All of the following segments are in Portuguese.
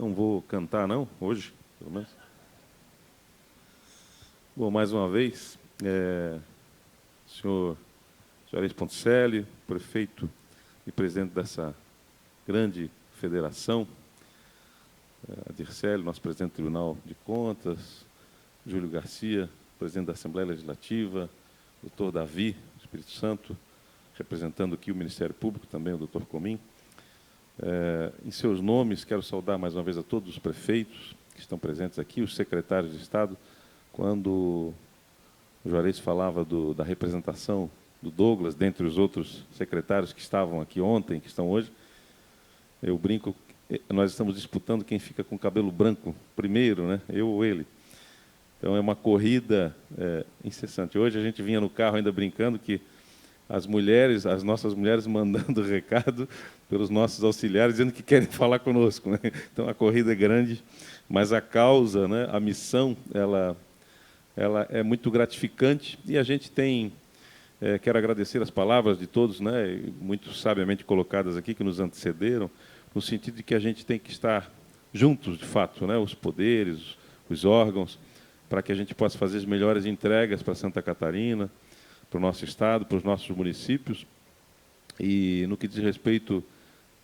Não vou cantar, não, hoje, pelo menos. Bom, mais uma vez, senhor Juarez Ponticelli, prefeito e presidente dessa grande federação, a Dircélio, nosso presidente do Tribunal de Contas, Júlio Garcia, presidente da Assembleia Legislativa, doutor Davi, Espírito Santo, representando aqui o Ministério Público, também o doutor Comim. Em seus nomes, quero saudar mais uma vez a todos os prefeitos que estão presentes aqui, os secretários de Estado. Quando o Juarez falava da representação do Douglas, dentre os outros secretários que estavam aqui ontem, que estão hoje, eu brinco, nós estamos disputando quem fica com o cabelo branco primeiro, né? Eu ou ele. Então, é uma corrida incessante. Hoje a gente vinha no carro ainda brincando que as nossas mulheres mandando recado pelos nossos auxiliares, dizendo que querem falar conosco, né? Então, a corrida é grande, mas a causa, né, a missão, ela é muito gratificante. E a gente tem... quero agradecer as palavras de todos, né, muito sabiamente colocadas aqui, que nos antecederam, no sentido de que a gente tem que estar juntos, de fato, né, os poderes, os órgãos, para que a gente possa fazer as melhores entregas para Santa Catarina, para o nosso Estado, para os nossos municípios. E, no que diz respeito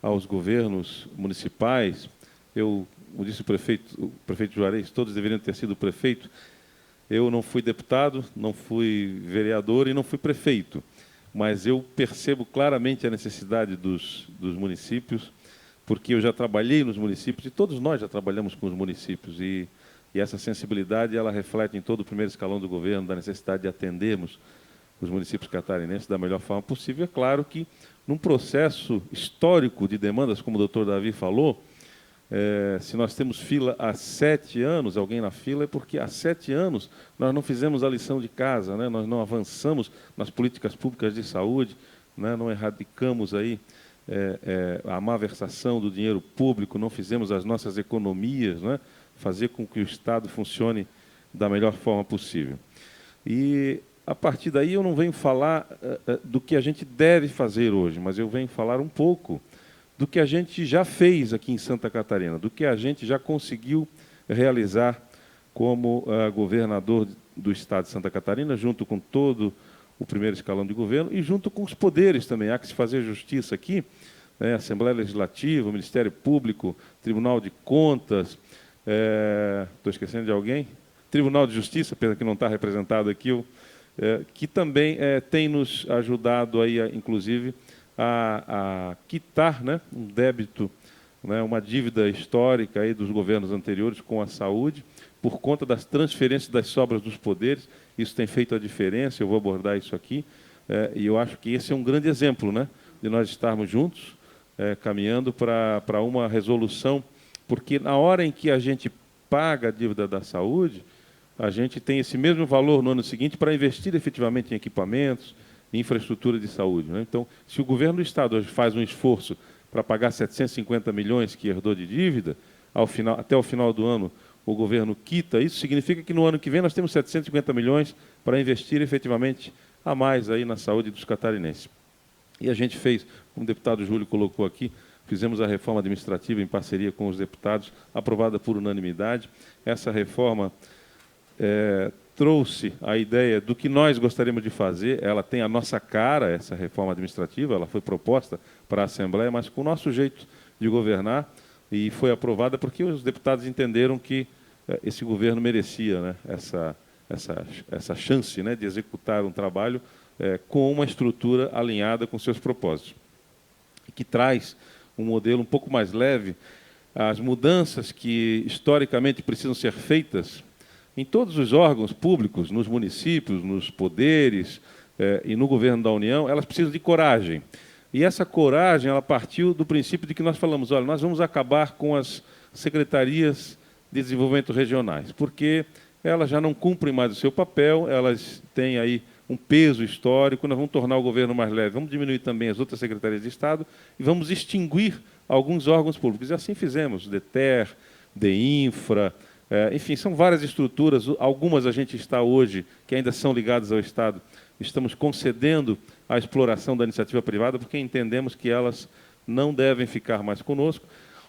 aos governos municipais, como disse o prefeito Juarez, todos deveriam ter sido prefeito. Eu não fui deputado, não fui vereador e não fui prefeito, mas eu percebo claramente a necessidade dos municípios, porque eu já trabalhei nos municípios, e todos nós já trabalhamos com os municípios, e essa sensibilidade ela reflete em todo o primeiro escalão do governo, da necessidade de atendermos os municípios catarinenses da melhor forma possível. É claro que, num processo histórico de demandas, como o doutor Davi falou, se nós temos fila há 7 anos, alguém na fila, é porque há 7 anos nós não fizemos a lição de casa, né? Nós não avançamos nas políticas públicas de saúde, né? Não erradicamos aí a malversação do dinheiro público, não fizemos as nossas economias, né? Fazer com que o Estado funcione da melhor forma possível. E, a partir daí, eu não venho falar do que a gente deve fazer hoje, mas eu venho falar um pouco do que a gente já fez aqui em Santa Catarina, do que a gente já conseguiu realizar como governador do Estado de Santa Catarina, junto com todo o primeiro escalão de governo e junto com os poderes também. Há que se fazer justiça aqui, né? Assembleia Legislativa, Ministério Público, Tribunal de Contas, estou esquecendo de alguém? Tribunal de Justiça, pena que não está representado aqui, que também tem nos ajudado, aí, inclusive, a quitar, né, um débito, né, uma dívida histórica aí dos governos anteriores com a saúde, por conta das transferências das sobras dos poderes. Isso tem feito a diferença, eu vou abordar isso aqui, e eu acho que esse é um grande exemplo, né, de nós estarmos juntos, caminhando para uma resolução, porque na hora em que a gente paga a dívida da saúde, a gente tem esse mesmo valor no ano seguinte para investir efetivamente em equipamentos, em infraestrutura de saúde, né? Então, se o governo do Estado hoje faz um esforço para pagar 750 milhões que herdou de dívida, até o final do ano o governo quita, isso significa que no ano que vem nós temos 750 milhões para investir efetivamente a mais aí na saúde dos catarinenses. E a gente fez, como o deputado Júlio colocou aqui, fizemos a reforma administrativa em parceria com os deputados, aprovada por unanimidade. Essa reforma trouxe a ideia do que nós gostaríamos de fazer. Ela tem a nossa cara, essa reforma administrativa, ela foi proposta para a Assembleia, mas com o nosso jeito de governar, e foi aprovada porque os deputados entenderam que esse governo merecia, né, essa chance, né, de executar um trabalho com uma estrutura alinhada com seus propósitos, e que traz um modelo um pouco mais leve. As mudanças que historicamente precisam ser feitas em todos os órgãos públicos, nos municípios, nos poderes e no governo da União, elas precisam de coragem. E essa coragem, ela partiu do princípio de que nós falamos, olha, nós vamos acabar com as secretarias de desenvolvimento regionais, porque elas já não cumprem mais o seu papel, elas têm aí um peso histórico, nós vamos tornar o governo mais leve, vamos diminuir também as outras secretarias de Estado e vamos extinguir alguns órgãos públicos. E assim fizemos, DETER, DEINFRA, enfim, são várias estruturas, algumas a gente está hoje, que ainda são ligadas ao Estado, estamos concedendo a exploração da iniciativa privada, porque entendemos que elas não devem ficar mais conosco.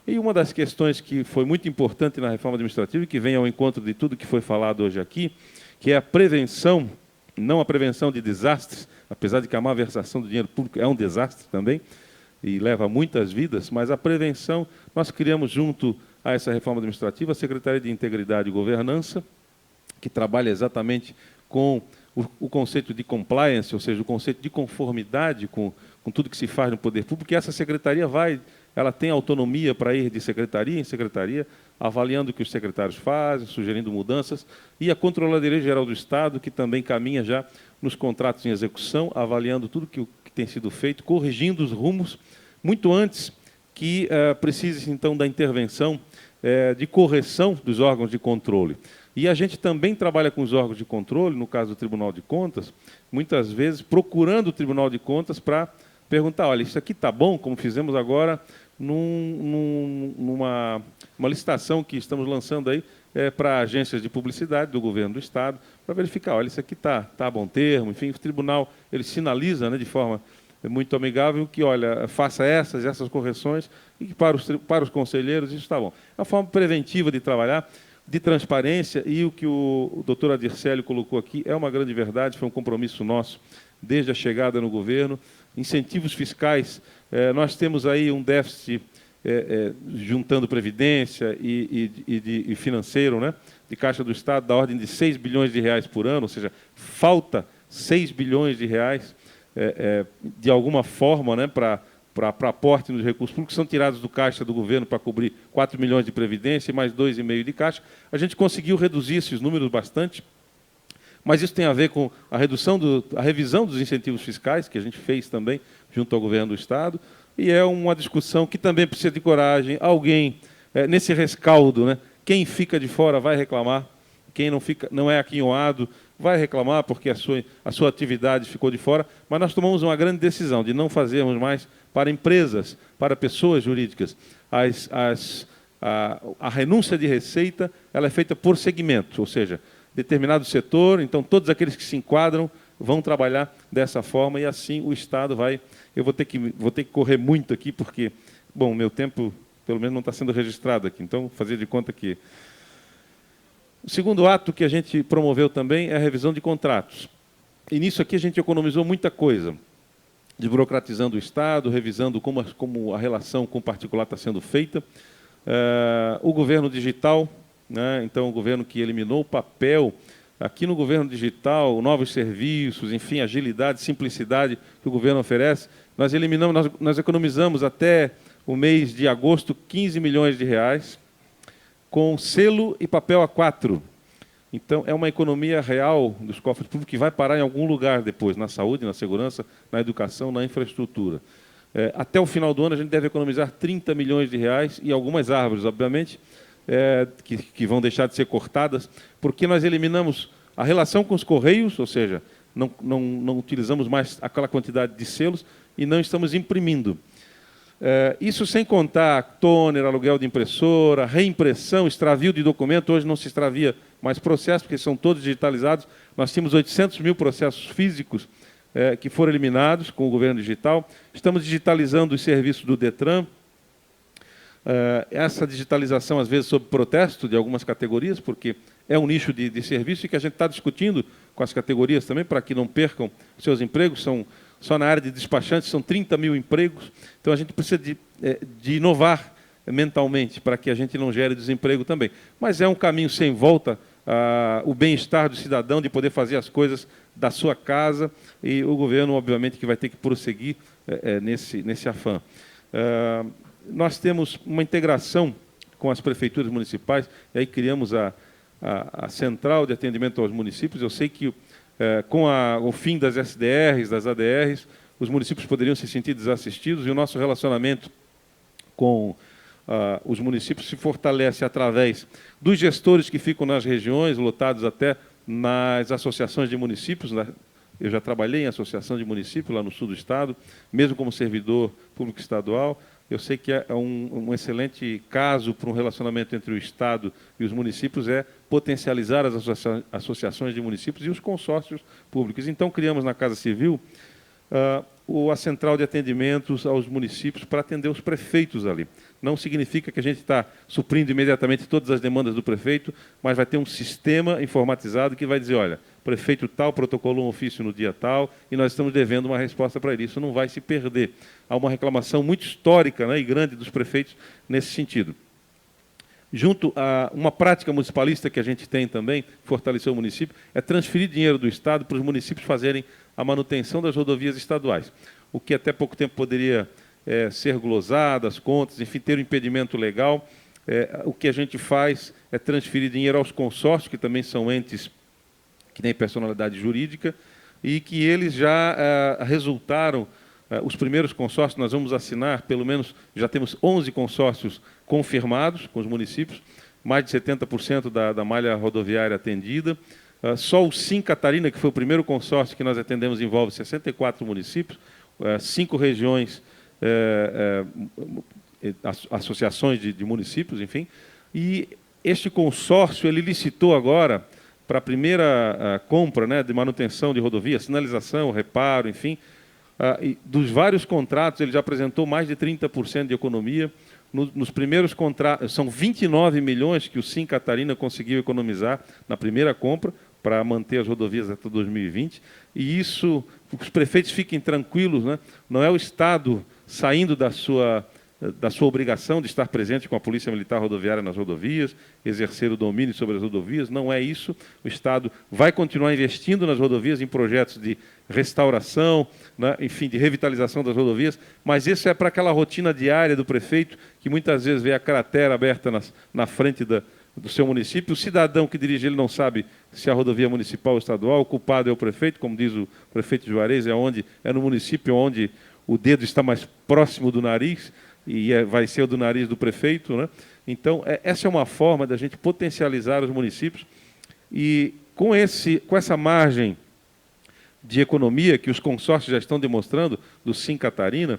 E uma das questões que foi muito importante na reforma administrativa e que vem ao encontro de tudo que foi falado hoje aqui, que é a prevenção, não a prevenção de desastres, apesar de que a malversação do dinheiro público é um desastre também, e leva muitas vidas, mas a prevenção, nós criamos junto a essa reforma administrativa a Secretaria de Integridade e Governança, que trabalha exatamente com o conceito de compliance, ou seja, o conceito de conformidade com tudo que se faz no poder público, e essa secretaria ela tem autonomia para ir de secretaria em secretaria, avaliando o que os secretários fazem, sugerindo mudanças, e a Controladoria Geral do Estado, que também caminha já nos contratos em execução, avaliando tudo que tem sido feito, corrigindo os rumos, muito antes que precise, então, da intervenção de correção dos órgãos de controle. E a gente também trabalha com os órgãos de controle, no caso do Tribunal de Contas, muitas vezes procurando o Tribunal de Contas para perguntar, olha, isso aqui está bom, como fizemos agora numa licitação que estamos lançando aí para agências de publicidade do governo do Estado, para verificar, olha, isso aqui está a bom termo, enfim, o tribunal ele sinaliza, né, de forma muito amigável que, olha, faça essas correções e que para os conselheiros isso está bom. É uma forma preventiva de trabalhar, de transparência, e o que o doutor Adircélio colocou aqui é uma grande verdade, foi um compromisso nosso desde a chegada no governo. Incentivos fiscais, nós temos aí um déficit, juntando previdência e financeiro, né, de Caixa do Estado, da ordem de 6 bilhões de reais por ano, ou seja, falta 6 bilhões de reais, de alguma forma, né, para aporte nos recursos públicos, são tirados do caixa do governo para cobrir 4 milhões de previdência e mais 2,5 de caixa. A gente conseguiu reduzir esses números bastante, mas isso tem a ver com a revisão dos incentivos fiscais, que a gente fez também junto ao governo do Estado, e é uma discussão que também precisa de coragem. Alguém, nesse rescaldo, né, quem fica de fora vai reclamar, quem não é aquinhoado vai reclamar porque a sua atividade ficou de fora, mas nós tomamos uma grande decisão de não fazermos mais para empresas, para pessoas jurídicas. A renúncia de receita ela é feita por segmento, ou seja, determinado setor, então todos aqueles que se enquadram vão trabalhar dessa forma, e assim o Estado vai... Eu vou ter que correr muito aqui, porque, bom, meu tempo, pelo menos, não está sendo registrado aqui, então, fazer de conta que... O segundo ato que a gente promoveu também é a revisão de contratos. E nisso aqui a gente economizou muita coisa, desburocratizando o Estado, revisando como a relação com o particular está sendo feita. O governo digital, né, então o governo que eliminou o papel, aqui no governo digital, novos serviços, enfim, agilidade, simplicidade que o governo oferece, nós economizamos até o mês de agosto 15 milhões de reais, com selo e papel A4. Então, é uma economia real dos cofres públicos que vai parar em algum lugar depois, na saúde, na segurança, na educação, na infraestrutura. Até o final do ano, a gente deve economizar 30 milhões de reais e algumas árvores, obviamente, que vão deixar de ser cortadas, porque nós eliminamos a relação com os correios, ou seja, não utilizamos mais aquela quantidade de selos e não estamos imprimindo. Isso sem contar toner, aluguel de impressora, reimpressão, extravio de documento. Hoje não se extravia mais processos, porque são todos digitalizados. Nós tínhamos 800 mil processos físicos que foram eliminados com o governo digital. Estamos digitalizando os serviços do Detran. Essa digitalização, às vezes, sob protesto de algumas categorias, porque é um nicho de serviço e que a gente está discutindo com as categorias também, para que não percam seus empregos. Só na área de despachantes são 30 mil empregos, então a gente precisa de inovar mentalmente para que a gente não gere desemprego também. Mas é um caminho sem volta, o bem-estar do cidadão, de poder fazer as coisas da sua casa, e o governo, obviamente, que vai ter que prosseguir nesse afã. Nós temos uma integração com as prefeituras municipais, e aí criamos a Central de Atendimento aos Municípios. Eu sei que com o fim das SDRs, das ADRs, os municípios poderiam se sentir desassistidos, e o nosso relacionamento com os municípios se fortalece através dos gestores que ficam nas regiões, lotados até nas associações de municípios. Eu já trabalhei em associação de municípios lá no sul do estado, mesmo como servidor público estadual. Eu sei que é um excelente caso para um relacionamento entre o Estado e os municípios é potencializar as associações de municípios e os consórcios públicos. Então, criamos na Casa Civil a central de atendimentos aos municípios para atender os prefeitos ali. Não significa que a gente está suprindo imediatamente todas as demandas do prefeito, mas vai ter um sistema informatizado que vai dizer, olha, prefeito tal protocolou um ofício no dia tal e nós estamos devendo uma resposta para ele. Isso não vai se perder. Há uma reclamação muito histórica, né, e grande dos prefeitos nesse sentido. Junto a uma prática municipalista que a gente tem também, fortalecer o município, é transferir dinheiro do Estado para os municípios fazerem a manutenção das rodovias estaduais, o que até pouco tempo poderia ser glosado, as contas, enfim, ter um impedimento legal. O que a gente faz é transferir dinheiro aos consórcios, que também são entes que têm personalidade jurídica, e que eles já resultaram, os primeiros consórcios, nós vamos assinar, pelo menos, já temos 11 consórcios confirmados com os municípios, mais de 70% da malha rodoviária atendida. Só o Sim Catarina, que foi o primeiro consórcio que nós atendemos, envolve 64 municípios, 5 regiões, associações de municípios, enfim. E este consórcio, ele licitou agora, para a primeira compra, né, de manutenção de rodovia, sinalização, reparo, enfim. E dos vários contratos, ele já apresentou mais de 30% de economia. Nos primeiros contratos, são 29 milhões que o Sim Catarina conseguiu economizar na primeira compra, para manter as rodovias até 2020, e isso, os prefeitos fiquem tranquilos, né? Não é o Estado saindo da sua obrigação de estar presente com a Polícia Militar Rodoviária nas rodovias, exercer o domínio sobre as rodovias, não é isso. O Estado vai continuar investindo nas rodovias, em projetos de restauração, né, enfim, de revitalização das rodovias, mas isso é para aquela rotina diária do prefeito, que muitas vezes vê a cratera aberta na frente do seu município. O cidadão que dirige, ele não sabe se a rodovia é municipal ou estadual, o culpado é o prefeito, como diz o prefeito de Juarez, é no município onde o dedo está mais próximo do nariz, e vai ser o do nariz do prefeito, né? Então, essa é uma forma da gente potencializar os municípios, e com essa margem de economia que os consórcios já estão demonstrando, do Sim Catarina,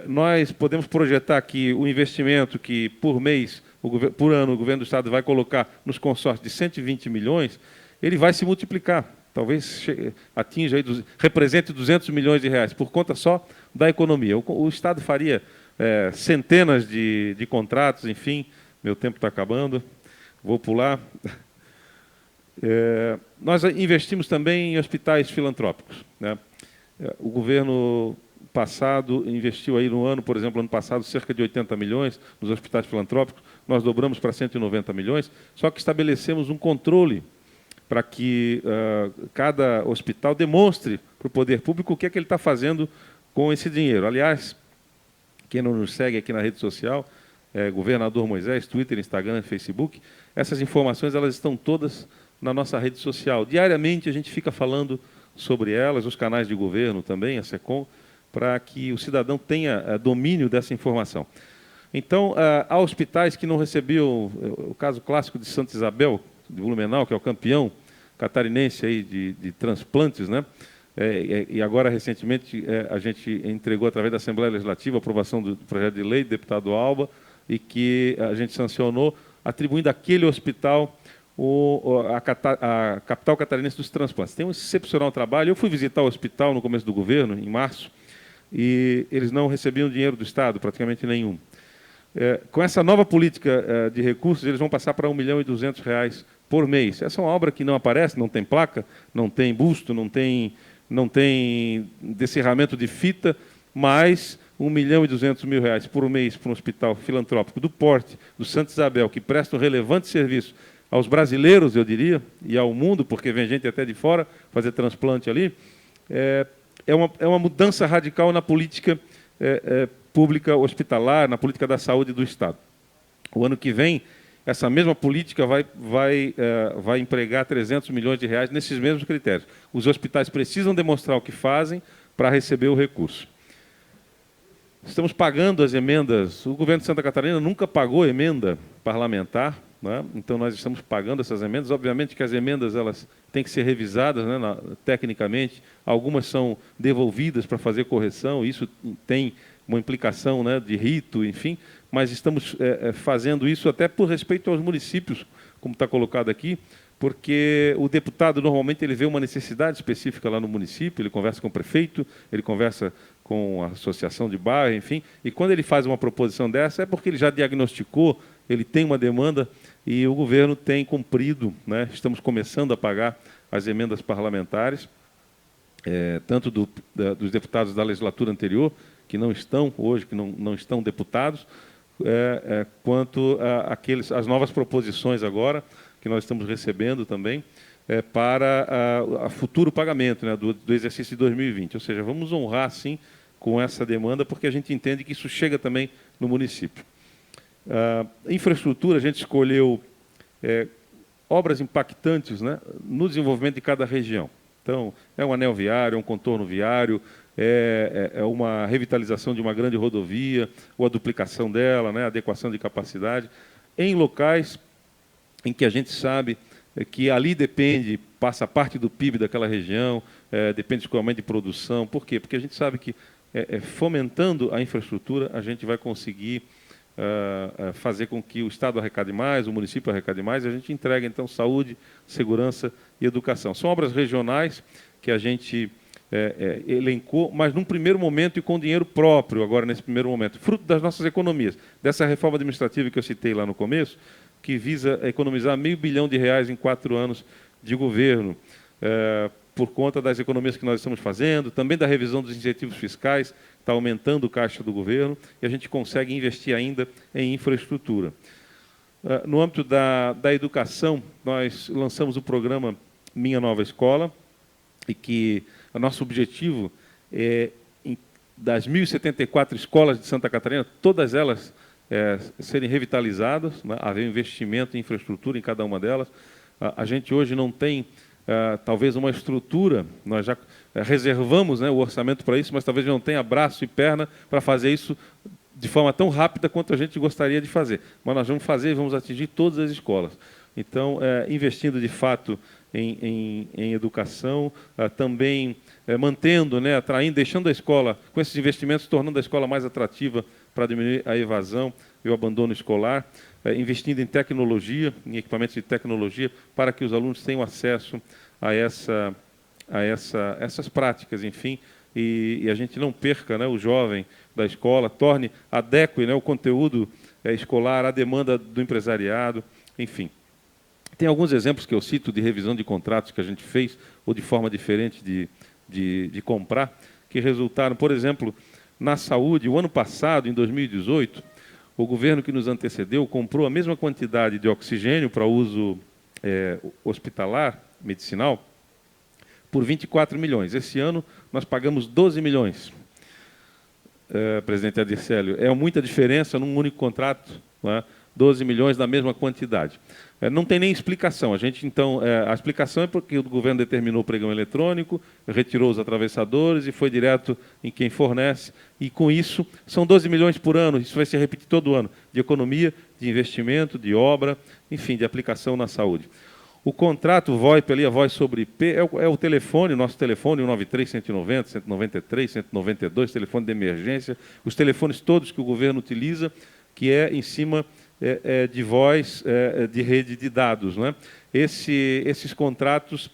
nós podemos projetar que o investimento que, por mês, por ano, o governo do Estado vai colocar nos consórcios de 120 milhões, ele vai se multiplicar. Talvez atinja aí, represente 200 milhões de reais, por conta só da economia. O Estado faria centenas de contratos, enfim, meu tempo está acabando, vou pular. Nós investimos também em hospitais filantrópicos, né? O governo passado investiu aí no ano, por exemplo, ano passado, cerca de 80 milhões nos hospitais filantrópicos, nós dobramos para 190 milhões, só que estabelecemos um controle para que cada hospital demonstre para o poder público o que é que ele está fazendo com esse dinheiro. Aliás, quem não nos segue aqui na rede social, Governador Moisés, Twitter, Instagram, Facebook, essas informações elas estão todas na nossa rede social. Diariamente a gente fica falando sobre elas, os canais de governo também, a SECOM, para que o cidadão tenha domínio dessa informação. Então, há hospitais que não recebiam, o caso clássico de Santa Isabel, de Blumenau, que é o campeão catarinense aí de transplantes, né? E agora, recentemente, a gente entregou, através da Assembleia Legislativa, a aprovação do projeto de lei do deputado Alba, e que a gente sancionou, atribuindo àquele hospital a capital catarinense dos transplantes. Tem um excepcional trabalho. Eu fui visitar o hospital no começo do governo, em março, e eles não recebiam dinheiro do Estado, praticamente nenhum. Com essa nova política de recursos, eles vão passar para R$ 1.200.000 por mês. Essa é uma obra que não aparece, não tem placa, não tem busto, não tem descerramento de fita, mas R$ 1.200.000 por mês para um hospital filantrópico do porte do Santa Isabel, que presta um relevante serviço aos brasileiros, eu diria, e ao mundo, porque vem gente até de fora fazer transplante ali, é uma mudança radical na política pública hospitalar, na política da saúde do Estado. O ano que vem, essa mesma política vai empregar 300 milhões de reais nesses mesmos critérios. Os hospitais precisam demonstrar o que fazem para receber o recurso. Estamos pagando as emendas. O governo de Santa Catarina nunca pagou emenda parlamentar, né? Então nós estamos pagando essas emendas. Obviamente que as emendas elas têm que ser revisadas, né, tecnicamente. Algumas são devolvidas para fazer correção. Isso tem uma implicação, né, de rito, enfim. Mas estamos fazendo isso até por respeito aos municípios, como está colocado aqui, porque o deputado, normalmente, ele vê uma necessidade específica lá no município, ele conversa com o prefeito, ele conversa com a associação de bairro, enfim, e quando ele faz uma proposição dessa é porque ele já diagnosticou, ele tem uma demanda e o governo tem cumprido, né? Estamos começando a pagar as emendas parlamentares, tanto dos deputados da legislatura anterior, que não estão hoje, que não estão deputados, quanto as novas proposições agora, que nós estamos recebendo também, para a futuro pagamento, né, do exercício de 2020. Ou seja, vamos honrar, sim, com essa demanda, porque a gente entende que isso chega também no município. Infraestrutura, a gente escolheu obras impactantes, né, no desenvolvimento de cada região. Então, é um anel viário, é um contorno viário, é uma revitalização de uma grande rodovia, ou a duplicação dela, né, a adequação de capacidade, em locais em que a gente sabe que ali passa parte do PIB daquela região, depende do escoamento de produção. Por quê? Porque a gente sabe que, fomentando a infraestrutura, a gente vai conseguir fazer com que o Estado arrecade mais, o município arrecade mais, e a gente entrega, então, saúde, segurança e educação. São obras regionais que a gente elencou, mas num primeiro momento e com dinheiro próprio, agora nesse primeiro momento, fruto das nossas economias, dessa reforma administrativa que eu citei lá no começo, que visa economizar R$500 bilhão em 4 anos de governo, por conta das economias que nós estamos fazendo, também da revisão dos incentivos fiscais, está aumentando o caixa do governo, e a gente consegue investir ainda em infraestrutura. No âmbito da educação, nós lançamos o programa Minha Nova Escola, e que o nosso objetivo é, das 1.074 escolas de Santa Catarina, todas elas serem revitalizadas, né, haver investimento em infraestrutura em cada uma delas. A gente hoje não tem, talvez, uma estrutura, nós já reservamos, né, o orçamento para isso, mas talvez não tenha braço e perna para fazer isso de forma tão rápida quanto a gente gostaria de fazer. Mas nós vamos fazer e vamos atingir todas as escolas. Então, investindo, de fato, em educação, também mantendo, né, atraindo, deixando a escola, com esses investimentos, tornando a escola mais atrativa para diminuir a evasão e o abandono escolar, investindo em tecnologia, em equipamentos de tecnologia, para que os alunos tenham acesso a essas práticas, enfim, e a gente não perca, né, o jovem da escola, adeque, né, o conteúdo escolar à demanda do empresariado, enfim. Tem alguns exemplos que eu cito de revisão de contratos que a gente fez, ou de forma diferente de comprar, que resultaram, por exemplo, na saúde. O ano passado, em 2018, o governo que nos antecedeu comprou a mesma quantidade de oxigênio para uso hospitalar, medicinal, por 24 milhões. Esse ano, nós pagamos 12 milhões, presidente Adircélio. É muita diferença num único contrato, né? 12 milhões da mesma quantidade. Não tem nem explicação. A explicação é porque o governo determinou o pregão eletrônico, retirou os atravessadores e foi direto em quem fornece. E, com isso, são 12 milhões por ano. Isso vai se repetir todo ano, de economia, de investimento, de obra, enfim, de aplicação na saúde. O contrato VoIP, ali, a voz sobre IP, é o telefone, o nosso telefone, o 93 190, 193, 192, telefone de emergência, os telefones todos que o governo utiliza, que é em cima de voz, de rede de dados, né? Esses contratos,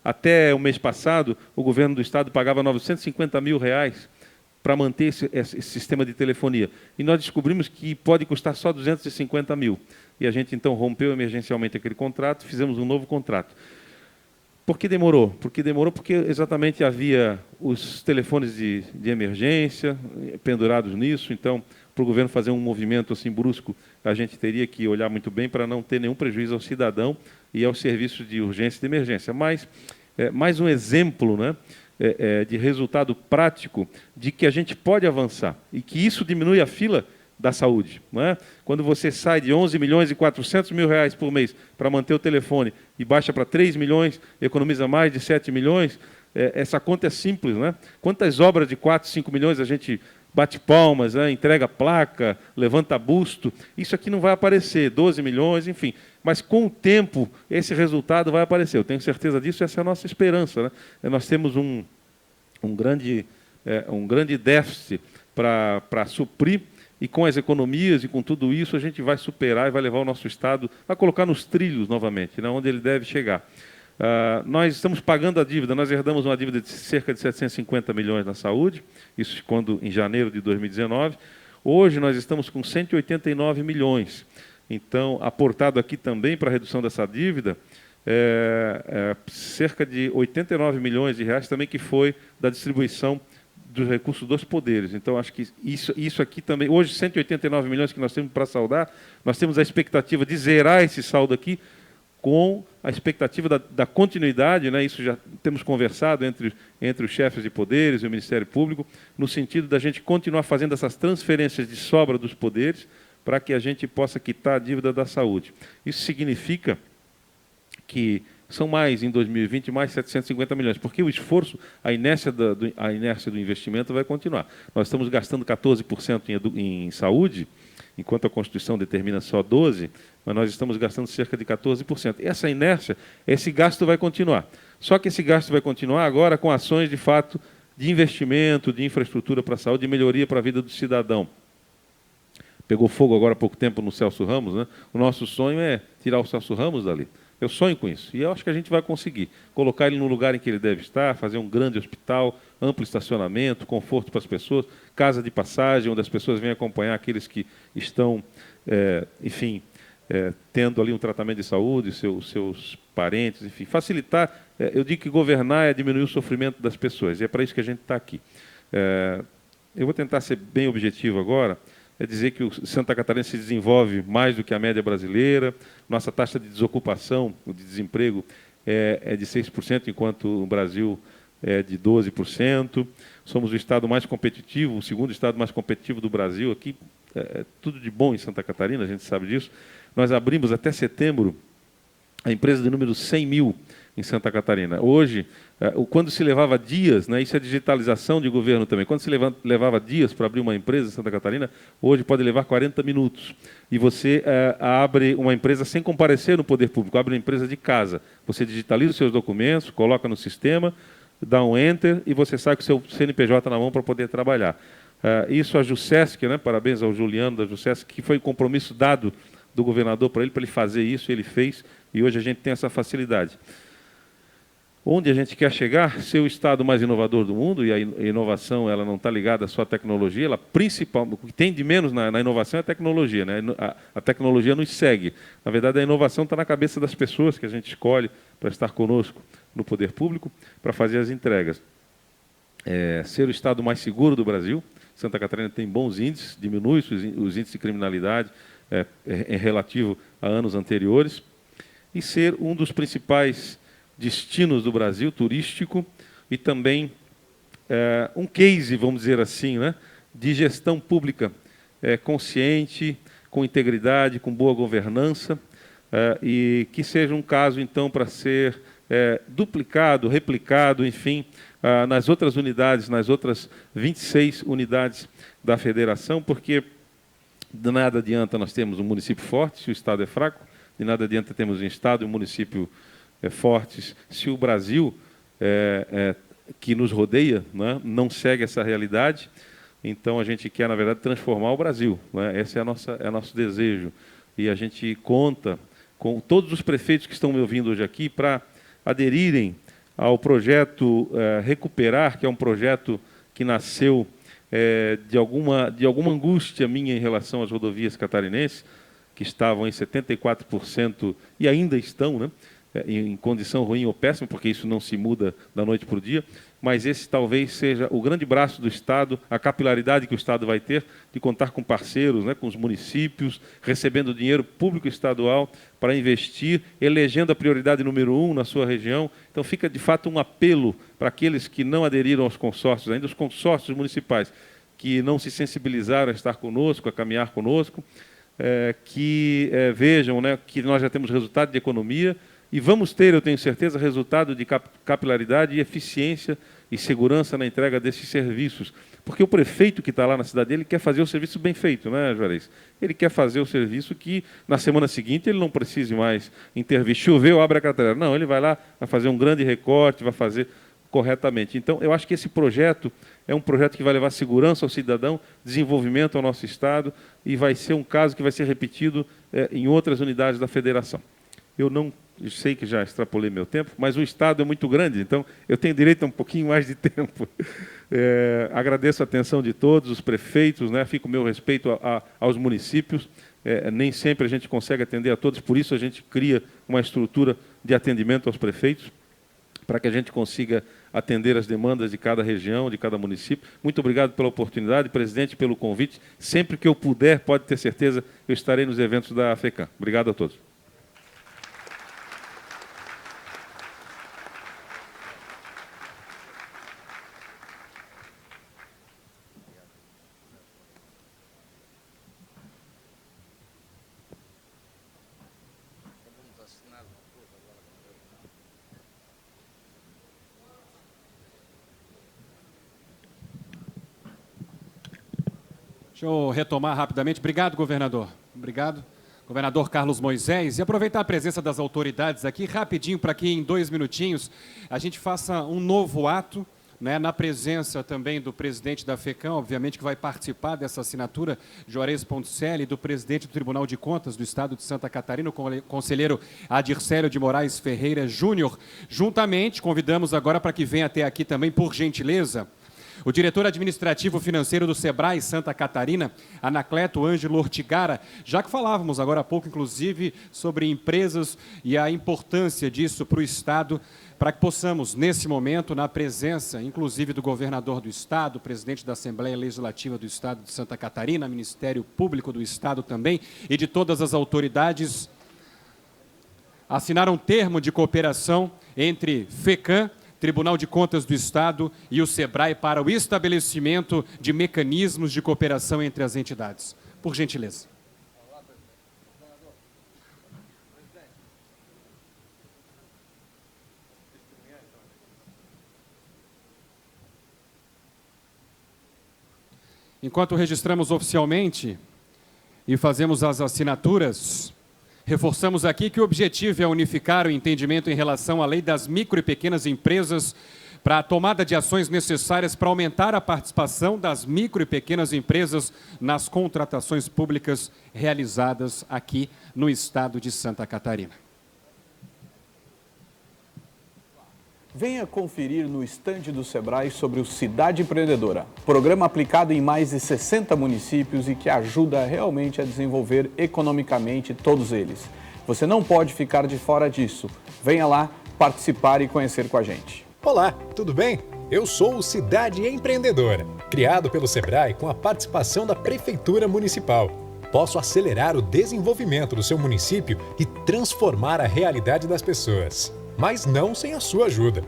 até o mês passado, o governo do Estado pagava R$950 mil para manter esse sistema de telefonia. E nós descobrimos que pode custar só 250 mil. E a gente, então, rompeu emergencialmente aquele contrato, fizemos um novo contrato. Por que demorou? Porque exatamente havia os telefones de emergência pendurados nisso. Então, para o governo fazer um movimento assim brusco, a gente teria que olhar muito bem para não ter nenhum prejuízo ao cidadão e aos serviços de urgência e de emergência. Mas, mais um exemplo, né, de resultado prático de que a gente pode avançar e que isso diminui a fila da saúde, não é? Quando você sai de 11 milhões e 400 mil reais por mês para manter o telefone e baixa para 3 milhões, economiza mais de 7 milhões, essa conta é simples, né? Quantas obras de 4, 5 milhões a gente bate palmas, né? Entrega placa, levanta busto, isso aqui não vai aparecer, 12 milhões, enfim. Mas, com o tempo, esse resultado vai aparecer. Eu tenho certeza disso, essa é a nossa esperança, né? Nós temos um grande déficit para suprir, e com as economias e com tudo isso, a gente vai superar e vai levar o nosso Estado a colocar nos trilhos novamente, né, onde ele deve chegar. Nós estamos pagando a dívida, nós herdamos uma dívida de cerca de 750 milhões na saúde, isso quando em janeiro de 2019. Hoje nós estamos com 189 milhões. Então, aportado aqui também para a redução dessa dívida, cerca de 89 milhões de reais também que foi da distribuição dos recursos dos poderes. Então, acho que isso aqui também, hoje 189 milhões que nós temos para saldar, nós temos a expectativa de zerar esse saldo aqui com a expectativa da continuidade, né? Isso já temos conversado entre os chefes de poderes e o Ministério Público, no sentido da gente continuar fazendo essas transferências de sobra dos poderes para que a gente possa quitar a dívida da saúde. Isso significa que são mais, em 2020, mais 750 milhões, porque o esforço, a inércia do investimento vai continuar. Nós estamos gastando 14% em saúde, enquanto a Constituição determina só 12%, mas nós estamos gastando cerca de 14%. Essa inércia, esse gasto vai continuar. Só que esse gasto vai continuar agora com ações, de fato, de investimento, de infraestrutura para a saúde, de melhoria para a vida do cidadão. Pegou fogo agora há pouco tempo no Celso Ramos, né? O nosso sonho é tirar o Celso Ramos dali. Eu sonho com isso. E eu acho que a gente vai conseguir colocar ele no lugar em que ele deve estar, fazer um grande hospital, amplo estacionamento, conforto para as pessoas, casa de passagem, onde as pessoas vêm acompanhar aqueles que estão, enfim, tendo ali um tratamento de saúde, seus parentes, enfim. Facilitar, eu digo que governar é diminuir o sofrimento das pessoas, e é para isso que a gente está aqui. Eu vou tentar ser bem objetivo agora, é dizer que o Santa Catarina se desenvolve mais do que a média brasileira, nossa taxa de desocupação, de desemprego, é de 6%, enquanto o Brasil é de 12%. Somos o estado mais competitivo, o segundo estado mais competitivo do Brasil. Aqui é tudo de bom em Santa Catarina, a gente sabe disso. Nós abrimos até setembro a empresa de número 100 mil em Santa Catarina. Hoje, quando se levava dias, né, isso é digitalização de governo também, quando se levava dias para abrir uma empresa em Santa Catarina, hoje pode levar 40 minutos. E você abre uma empresa sem comparecer no poder público, abre uma empresa de casa. Você digitaliza os seus documentos, coloca no sistema, dá um enter e você sai com o seu CNPJ na mão para poder trabalhar. Isso a Jusesc, né, parabéns ao Juliano da Jusesc, que foi um compromisso dado do governador para ele fazer isso, ele fez, e hoje a gente tem essa facilidade. Onde a gente quer chegar, ser o estado mais inovador do mundo, e a inovação ela não está ligada só à tecnologia, ela o que tem de menos na inovação é a tecnologia, né? A tecnologia nos segue. Na verdade, a inovação está na cabeça das pessoas que a gente escolhe para estar conosco no poder público, para fazer as entregas. Ser o estado mais seguro do Brasil. Santa Catarina tem bons índices, diminui os índices de criminalidade em relativo a anos anteriores, e ser um dos principais destinos do Brasil, turístico, e também um case, vamos dizer assim, né, de gestão pública consciente, com integridade, com boa governança, e que seja um caso, então, para ser duplicado, replicado, enfim, nas outras unidades, nas outras 26 unidades da federação, porque de nada adianta nós termos um município forte se o Estado é fraco, de nada adianta termos um Estado e um município fortes, se o Brasil que nos rodeia, né, não segue essa realidade. Então a gente quer, na verdade, transformar o Brasil, né? Esse é nosso desejo. E a gente conta com todos os prefeitos que estão me ouvindo hoje aqui para aderirem ao projeto Recuperar, que é um projeto que nasceu de alguma angústia minha em relação às rodovias catarinenses, que estavam em 74% e ainda estão, né, em condição ruim ou péssima, porque isso não se muda da noite para o dia, mas esse talvez seja o grande braço do Estado, a capilaridade que o Estado vai ter de contar com parceiros, né, com os municípios, recebendo dinheiro público e estadual para investir, elegendo a prioridade número 1 na sua região. Então fica, de fato, um apelo para aqueles que não aderiram aos consórcios, ainda os consórcios municipais, que não se sensibilizaram a estar conosco, a caminhar conosco, que vejam, né, que nós já temos resultado de economia, e vamos ter, eu tenho certeza, resultado de capilaridade e eficiência e segurança na entrega desses serviços. Porque o prefeito que está lá na cidade dele quer fazer o serviço bem feito, né, Juarez? Ele quer fazer o serviço que, na semana seguinte, ele não precise mais intervir. Choveu, abre a cratera. Não, ele vai lá, vai fazer um grande recorte, vai fazer corretamente. Então, eu acho que esse projeto é um projeto que vai levar segurança ao cidadão, desenvolvimento ao nosso Estado, e vai ser um caso que vai ser repetido em outras unidades da federação. Eu não eu sei que já extrapolei meu tempo, mas o Estado é muito grande, então eu tenho direito a um pouquinho mais de tempo. Agradeço a atenção de todos, os prefeitos, né? Fica o meu respeito aos municípios. Nem sempre a gente consegue atender a todos, por isso a gente cria uma estrutura de atendimento aos prefeitos, para que a gente consiga atender as demandas de cada região, de cada município. Muito obrigado pela oportunidade, presidente, pelo convite. Sempre que eu puder, pode ter certeza, eu estarei nos eventos da FECAM. Obrigado a todos. Deixa eu retomar rapidamente. Obrigado, governador. Obrigado, governador Carlos Moisés. E aproveitar a presença das autoridades aqui, rapidinho, para que em 2 minutinhos a gente faça um novo ato, né, na presença também do presidente da FECAM, obviamente, que vai participar dessa assinatura, Juarez Ponticelli, do presidente do Tribunal de Contas do Estado de Santa Catarina, o conselheiro Adircélio de Moraes Ferreira Júnior. Juntamente, convidamos agora para que venha até aqui também, por gentileza, o diretor administrativo financeiro do SEBRAE Santa Catarina, Anacleto Ângelo Ortigara, já que falávamos agora há pouco, inclusive, sobre empresas e a importância disso para o Estado, para que possamos, nesse momento, na presença, inclusive, do governador do Estado, presidente da Assembleia Legislativa do Estado de Santa Catarina, Ministério Público do Estado também, e de todas as autoridades, assinar um termo de cooperação entre FECAM, Tribunal de Contas do Estado e o SEBRAE para o estabelecimento de mecanismos de cooperação entre as entidades. Por gentileza. Enquanto registramos oficialmente e fazemos as assinaturas, reforçamos aqui que o objetivo é unificar o entendimento em relação à lei das micro e pequenas empresas para a tomada de ações necessárias para aumentar a participação das micro e pequenas empresas nas contratações públicas realizadas aqui no estado de Santa Catarina. Venha conferir no estande do SEBRAE sobre o Cidade Empreendedora, programa aplicado em mais de 60 municípios e que ajuda realmente a desenvolver economicamente todos eles. Você não pode ficar de fora disso. Venha lá participar e conhecer com a gente. Olá, tudo bem? Eu sou o Cidade Empreendedora, criado pelo SEBRAE com a participação da Prefeitura Municipal. Posso acelerar o desenvolvimento do seu município e transformar a realidade das pessoas. Mas não sem a sua ajuda.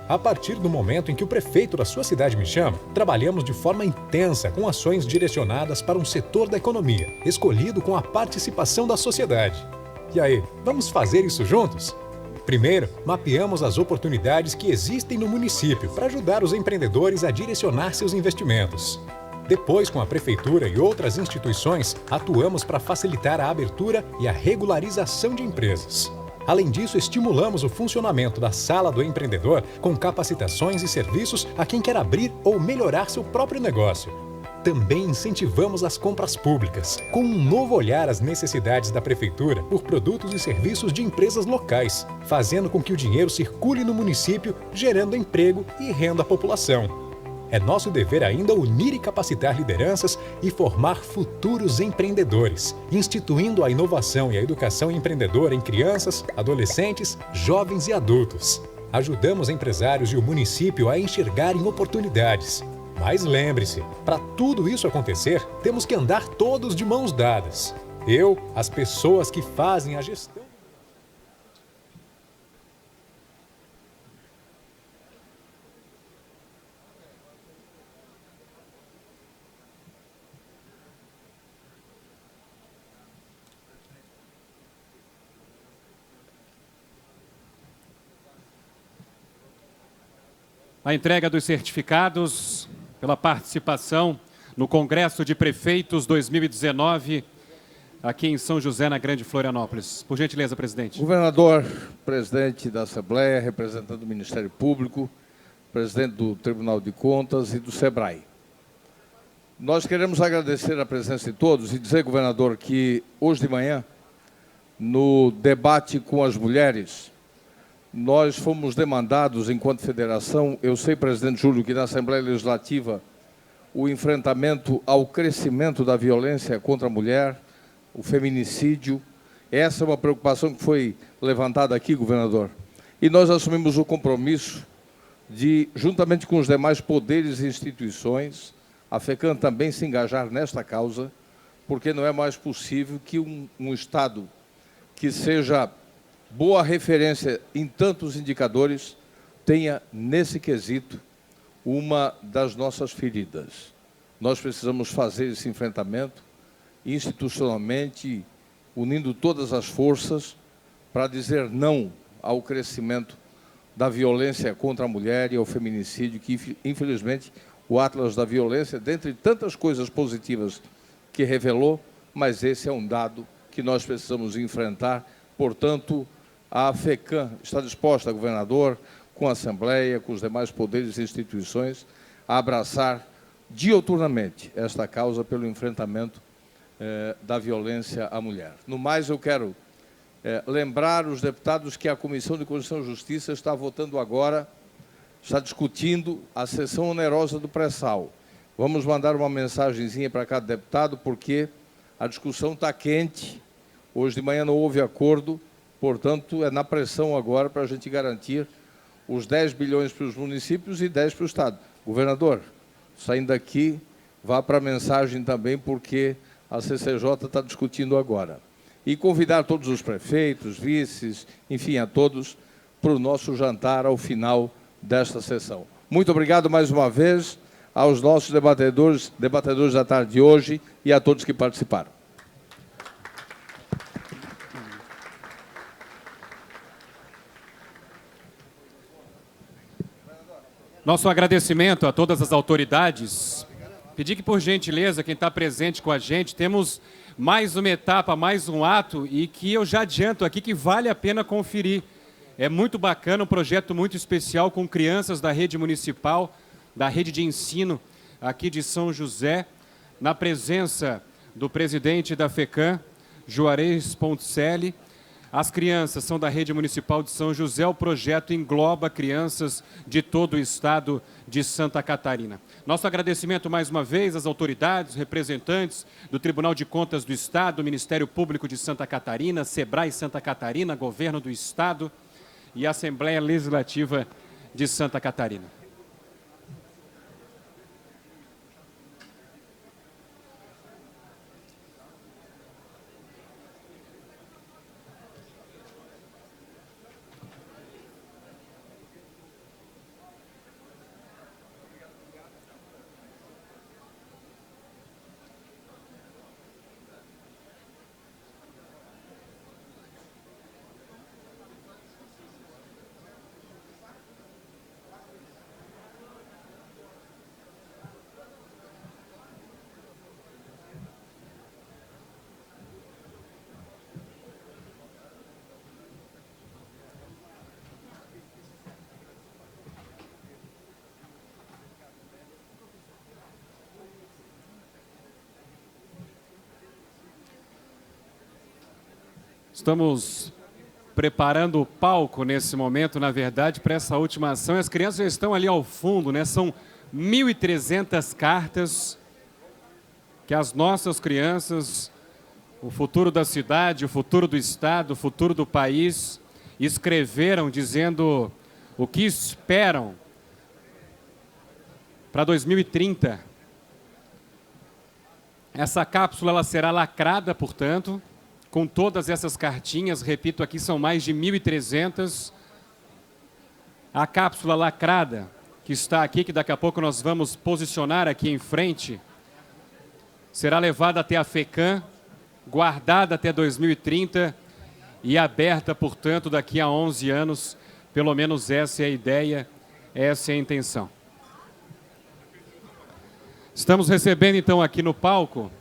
A partir do momento em que o prefeito da sua cidade me chama, trabalhamos de forma intensa com ações direcionadas para um setor da economia, escolhido com a participação da sociedade. E aí, vamos fazer isso juntos? Primeiro, mapeamos as oportunidades que existem no município para ajudar os empreendedores a direcionar seus investimentos. Depois, com a prefeitura e outras instituições, atuamos para facilitar a abertura e a regularização de empresas. Além disso, estimulamos o funcionamento da Sala do Empreendedor com capacitações e serviços a quem quer abrir ou melhorar seu próprio negócio. Também incentivamos as compras públicas, com um novo olhar às necessidades da Prefeitura por produtos e serviços de empresas locais, fazendo com que o dinheiro circule no município, gerando emprego e renda à população. É nosso dever ainda unir e capacitar lideranças e formar futuros empreendedores, instituindo a inovação e a educação empreendedora em crianças, adolescentes, jovens e adultos. Ajudamos empresários e o município a enxergarem oportunidades. Mas lembre-se, para tudo isso acontecer, temos que andar todos de mãos dadas. Eu, as pessoas que fazem a gestão. A entrega dos certificados pela participação no Congresso de Prefeitos 2019, aqui em São José, na Grande Florianópolis. Por gentileza, presidente. Governador, presidente da Assembleia, representante do Ministério Público, presidente do Tribunal de Contas e do SEBRAE. Nós queremos agradecer a presença de todos e dizer, governador, que hoje de manhã no debate com as mulheres, nós fomos demandados, enquanto federação, eu sei, presidente Júlio, que na Assembleia Legislativa o enfrentamento ao crescimento da violência contra a mulher, o feminicídio, essa é uma preocupação que foi levantada aqui, governador, e nós assumimos o compromisso de, juntamente com os demais poderes e instituições, a FECAM também se engajar nesta causa, porque não é mais possível que um Estado que seja boa referência em tantos indicadores tenha, nesse quesito, uma das nossas feridas. Nós precisamos fazer esse enfrentamento institucionalmente, unindo todas as forças para dizer não ao crescimento da violência contra a mulher e ao feminicídio, que, infelizmente, o Atlas da Violência, dentre tantas coisas positivas que revelou, mas esse é um dado que nós precisamos enfrentar. Portanto, a FECAM está disposta, governador, com a Assembleia, com os demais poderes e instituições, a abraçar diuturnamente esta causa pelo enfrentamento da violência à mulher. No mais, eu quero lembrar os deputados que a Comissão de Constituição e Justiça está votando agora, está discutindo a sessão onerosa do pré-sal. Vamos mandar uma mensagenzinha para cada deputado, porque a discussão está quente. Hoje de manhã não houve acordo, portanto, é na pressão agora para a gente garantir os 10 bilhões para os municípios e 10 para o Estado. Governador, saindo daqui, vá para a mensagem também, porque a CCJ está discutindo agora. E convidar todos os prefeitos, vices, enfim, a todos, para o nosso jantar ao final desta sessão. Muito obrigado mais uma vez aos nossos debatedores da tarde de hoje e a todos que participaram. Nosso agradecimento a todas as autoridades. Pedir que, por gentileza, quem está presente com a gente, temos mais uma etapa, mais um ato, e que eu já adianto aqui que vale a pena conferir. É muito bacana, um projeto muito especial com crianças da rede municipal, da rede de ensino aqui de São José, na presença do presidente da FECAM, Juarez Ponticelli. As crianças são da rede municipal de São José. O projeto engloba crianças de todo o estado de Santa Catarina. Nosso agradecimento mais uma vez às autoridades, representantes do Tribunal de Contas do Estado, Ministério Público de Santa Catarina, SEBRAE Santa Catarina, Governo do Estado e Assembleia Legislativa de Santa Catarina. Estamos preparando o palco nesse momento, na verdade, para essa última ação. As crianças já estão ali ao fundo, né? São 1.300 cartas que as nossas crianças, o futuro da cidade, o futuro do estado, o futuro do país, escreveram dizendo o que esperam para 2030. Essa cápsula ela será lacrada, portanto, com todas essas cartinhas. Repito, aqui são mais de 1.300. A cápsula lacrada, que está aqui, que daqui a pouco nós vamos posicionar aqui em frente, será levada até a FECAM, guardada até 2030 e aberta, portanto, daqui a 11 anos. Pelo menos essa é a ideia, essa é a intenção. Estamos recebendo, então, aqui no palco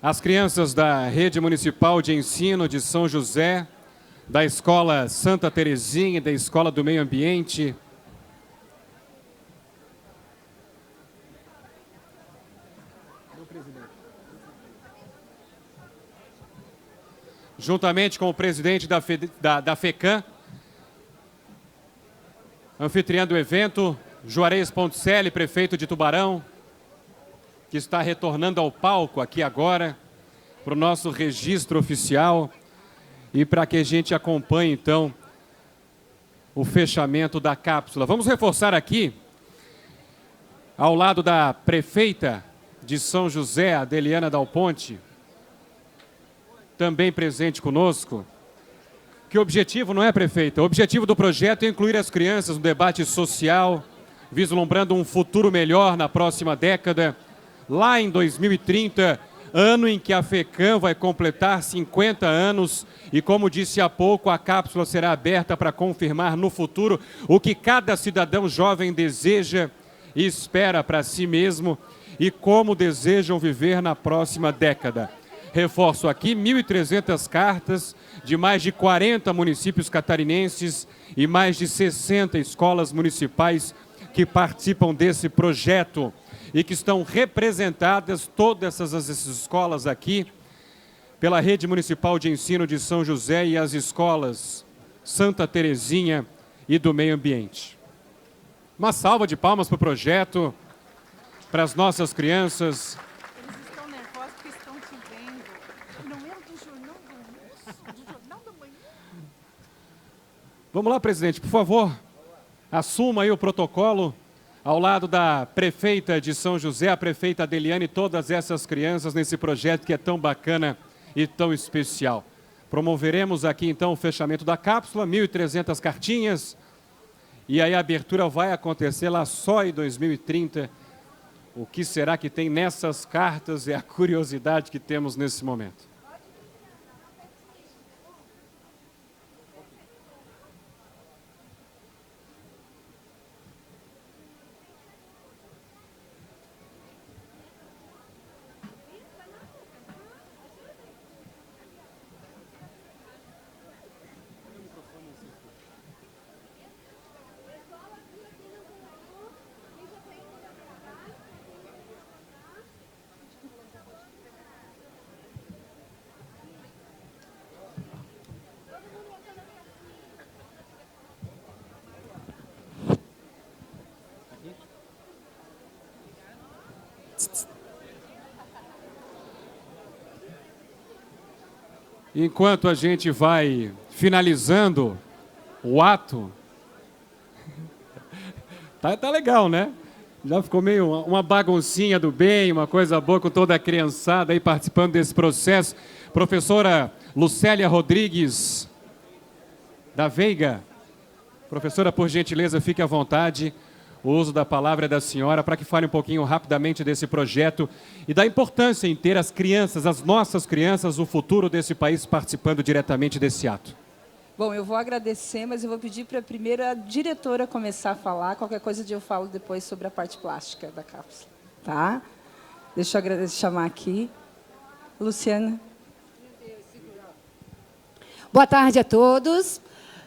as crianças da Rede Municipal de Ensino de São José, da Escola Santa Terezinha, da Escola do Meio Ambiente. juntamente com o presidente da FECAM, anfitriã do evento, Juarez Ponticelli, prefeito de Tubarão, que está retornando ao palco aqui agora, para o nosso registro oficial e para que a gente acompanhe, então, o fechamento da cápsula. Vamos reforçar aqui, ao lado da prefeita de São José, Adeliana Dal Ponte, também presente conosco, que o objetivo não é, prefeita, o objetivo do projeto é incluir as crianças no debate social, vislumbrando um futuro melhor na próxima década, lá em 2030, ano em que a FECAM vai completar 50 anos e, como disse há pouco, a cápsula será aberta para confirmar no futuro o que cada cidadão jovem deseja e espera para si mesmo e como desejam viver na próxima década. Reforço aqui 1.300 cartas de mais de 40 municípios catarinenses e mais de 60 escolas municipais que participam desse projeto e que estão representadas, todas essas escolas aqui, pela Rede Municipal de Ensino de São José e as escolas Santa Terezinha e do Meio Ambiente. Uma salva de palmas para o projeto, para as nossas crianças. Eles estão nervosos porque estão te vendo. Não é do Jornal do Almoço, do Jornal da Manhã. Vamos lá, presidente, por favor, assuma aí o protocolo ao lado da prefeita de São José, a prefeita Adeliane e todas essas crianças nesse projeto que é tão bacana e tão especial. Promoveremos aqui, então, o fechamento da cápsula, 1.300 cartinhas, e aí a abertura vai acontecer lá só em 2030. O que será que tem nessas cartas é a curiosidade que temos nesse momento. Enquanto a gente vai finalizando o ato, tá legal, né? Já ficou meio uma baguncinha do bem, uma coisa boa com toda a criançada aí participando desse processo. Professora Lucélia Rodrigues da Veiga, professora, por gentileza, fique à vontade. O uso da palavra é da senhora para que fale um pouquinho rapidamente desse projeto e da importância em ter as crianças, as nossas crianças, o futuro desse país participando diretamente desse ato. Bom, eu vou agradecer, mas eu vou pedir para a primeira diretora começar a falar. Qualquer coisa eu falo depois sobre a parte plástica da cápsula. Tá? Deixa eu chamar aqui. Luciana. Boa tarde a todos.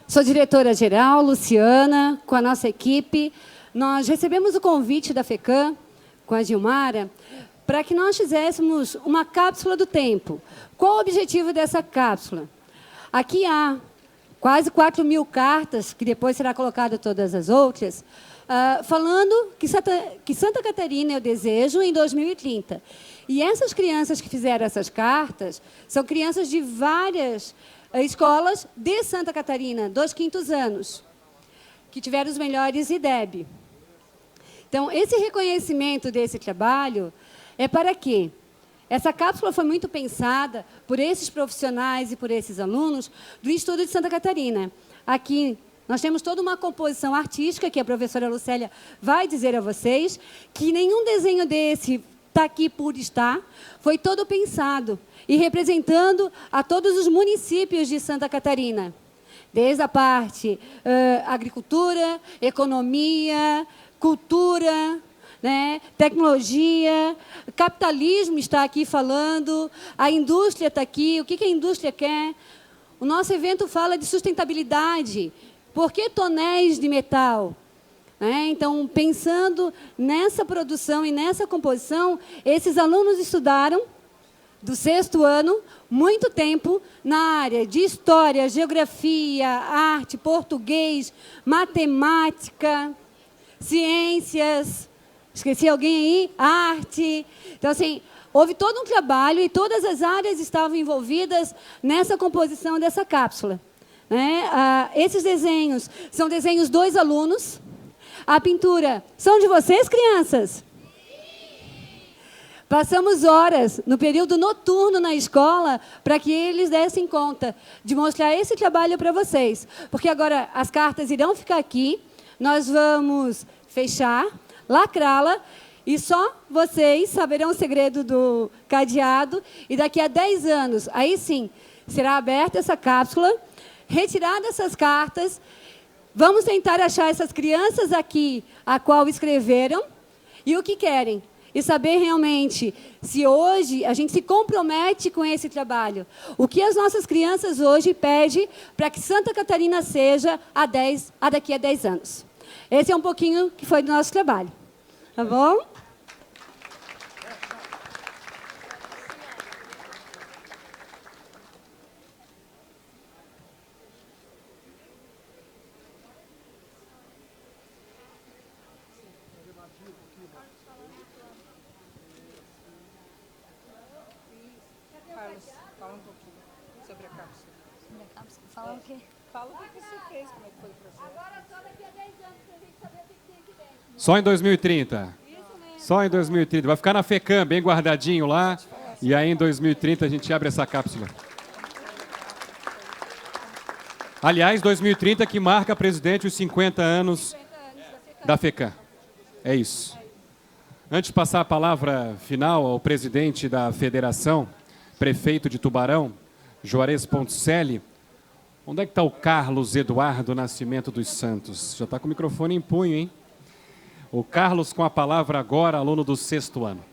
Sou diretora-geral, Luciana, com a nossa equipe. Nós recebemos o convite da FECAM, com a Gilmara, para que nós fizéssemos uma cápsula do tempo. Qual o objetivo dessa cápsula? Aqui há quase 4.000 cartas, que depois será colocado todas as outras, falando que Santa Catarina é o desejo em 2030. E essas crianças que fizeram essas cartas são crianças de várias escolas de Santa Catarina, 2/5 anos, que tiveram os melhores IDEB. Então, esse reconhecimento desse trabalho é para quê? Essa cápsula foi muito pensada por esses profissionais e por esses alunos do Instituto de Santa Catarina. Aqui nós temos toda uma composição artística, que a professora Lucélia vai dizer a vocês, que nenhum desenho desse está aqui por estar, foi todo pensado e representando a todos os municípios de Santa Catarina. Desde a parte agricultura, economia, cultura, né, tecnologia, capitalismo está aqui falando, a indústria está aqui, o que a indústria quer? O nosso evento fala de sustentabilidade. Por que tonéis de metal? Então, pensando nessa produção e nessa composição, esses alunos estudaram do 6º ano, muito tempo na área de História, Geografia, Arte, Português, Matemática, Ciências, esqueci alguém aí? Arte. Então, assim, houve todo um trabalho e todas as áreas estavam envolvidas nessa composição dessa cápsula. Né? Esses desenhos são desenhos dos alunos. A pintura são de vocês, crianças? Passamos horas no período noturno na escola para que eles dessem conta de mostrar esse trabalho para vocês. Porque agora as cartas irão ficar aqui, nós vamos fechar, lacrá-la, e só vocês saberão o segredo do cadeado. E daqui a 10 anos, aí sim, será aberta essa cápsula, retiradas essas cartas, vamos tentar achar essas crianças aqui, a qual escreveram, e o que querem. E saber realmente se hoje a gente se compromete com esse trabalho. O que as nossas crianças hoje pedem para que Santa Catarina seja daqui a 10 anos. Esse é um pouquinho que foi do nosso trabalho. Tá bom? Fala um pouquinho sobre a cápsula. Sobre a cápsula? Fala o quê? Fala o que você fez, como é que foi o processo. Agora só daqui a 10 anos para a gente saber o que tem aqui dentro. Só em 2030. Só em 2030. Vai ficar na FECAM, bem guardadinho lá. E aí em 2030 a gente abre essa cápsula. Aliás, 2030 que marca, presidente, os 50 anos da FECAM. É isso. Antes de passar a palavra final ao presidente da federação, prefeito de Tubarão, Juarez Ponticelli, onde é que está o Carlos Eduardo Nascimento dos Santos? Já está com o microfone em punho, hein? O Carlos com a palavra agora, aluno do 6º ano.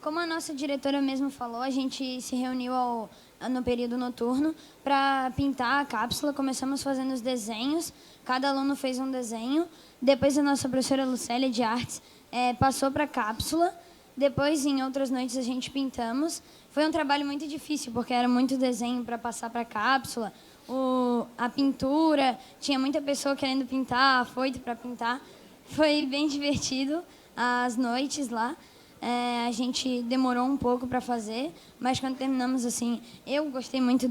Como a nossa diretora mesmo falou, a gente se reuniu no período noturno para pintar a cápsula. Começamos fazendo os desenhos, cada aluno fez um desenho. Depois a nossa professora Lucélia de Artes passou para a cápsula. Depois, em outras noites, a gente pintamos. Foi um trabalho muito difícil, porque era muito desenho para passar para a cápsula. A pintura, tinha muita pessoa querendo pintar, afoito para pintar. Foi bem divertido as noites lá. A gente demorou um pouco para fazer, mas quando terminamos, assim, eu gostei muito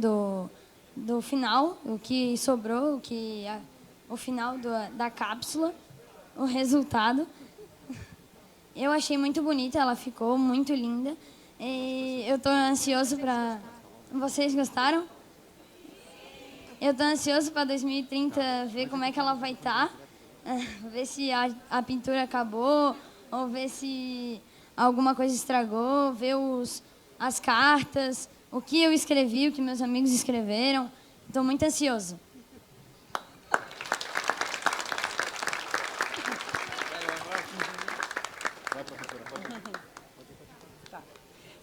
do final, o que sobrou, o final da cápsula, o resultado. Eu achei muito bonita, ela ficou muito linda. E eu estou ansioso para... Vocês gostaram? Eu estou ansioso para 2030 ver como é que ela vai estar. Ver se a pintura acabou, ou ver se alguma coisa estragou, ver as cartas, o que eu escrevi, o que meus amigos escreveram. Estou muito ansioso.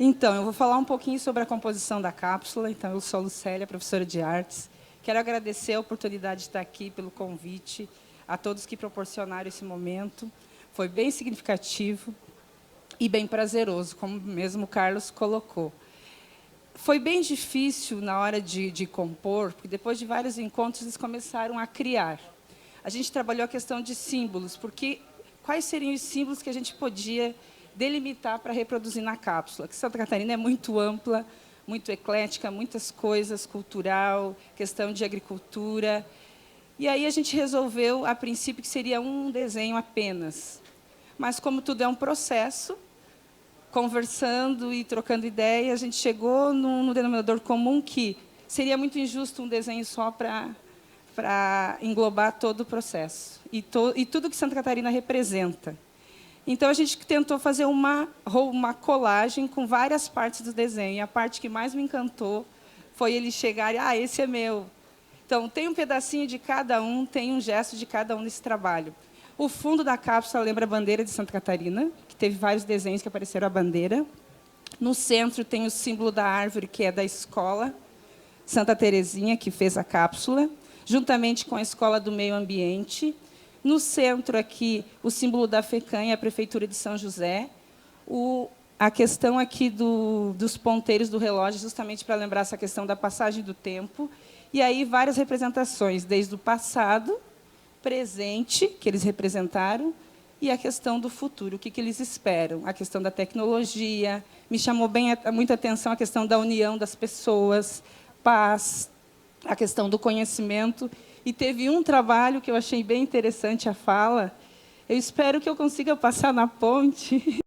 Então, eu vou falar um pouquinho sobre a composição da cápsula. Então, eu sou a Lucélia, professora de artes. Quero agradecer a oportunidade de estar aqui, pelo convite, a todos que proporcionaram esse momento. Foi bem significativo e bem prazeroso, como mesmo o Carlos colocou. Foi bem difícil na hora de compor, porque depois de vários encontros eles começaram a criar. A gente trabalhou a questão de símbolos, porque quais seriam os símbolos que a gente podia delimitar para reproduzir na cápsula? Que Santa Catarina é muito ampla, muito eclética, muitas coisas, cultural, questão de agricultura. E aí a gente resolveu, a princípio, que seria um desenho apenas. Mas, como tudo é um processo, conversando e trocando ideia, a gente chegou no denominador comum que seria muito injusto um desenho só para englobar todo o processo e tudo que Santa Catarina representa. Então, a gente tentou fazer uma colagem com várias partes do desenho. E a parte que mais me encantou foi ele chegar e, esse é meu. Então, tem um pedacinho de cada um, tem um gesto de cada um nesse trabalho. O fundo da cápsula lembra a bandeira de Santa Catarina, que teve vários desenhos que apareceram a bandeira. No centro tem o símbolo da árvore, que é da escola Santa Terezinha, que fez a cápsula, juntamente com a Escola do Meio Ambiente. No centro, aqui, o símbolo da FECAM, a Prefeitura de São José. A questão aqui dos ponteiros do relógio, justamente para lembrar essa questão da passagem do tempo. E aí várias representações, desde o passado, presente, que eles representaram, e a questão do futuro, o que eles esperam. A questão da tecnologia, me chamou muita atenção a questão da união das pessoas, paz, a questão do conhecimento. E teve um trabalho que eu achei bem interessante, a fala. Eu espero que eu consiga passar na ponte.